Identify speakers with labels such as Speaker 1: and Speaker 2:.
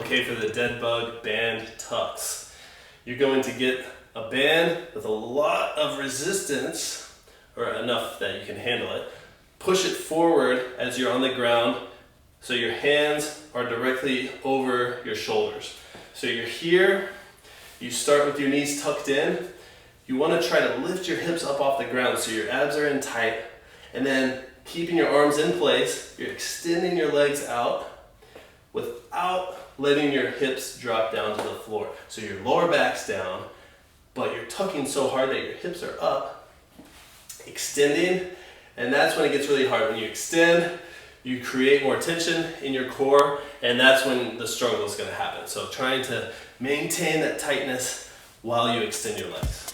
Speaker 1: okay, for the Deadbug band tucks. You're going to get a band with a lot of resistance, or enough that you can handle it. Push it forward as you're on the ground so your hands are directly over your shoulders. So you're here, you start with your knees tucked in. You want to try to lift your hips up off the ground so your abs are in tight, and then keeping your arms in place, you're extending your legs out without letting your hips drop down to the floor. So your lower back's down, but you're tucking so hard that your hips are up, extending, and that's when it gets really hard. When you extend, you create more tension in your core, and that's when the struggle is going to happen. So trying to maintain that tightness while you extend your legs.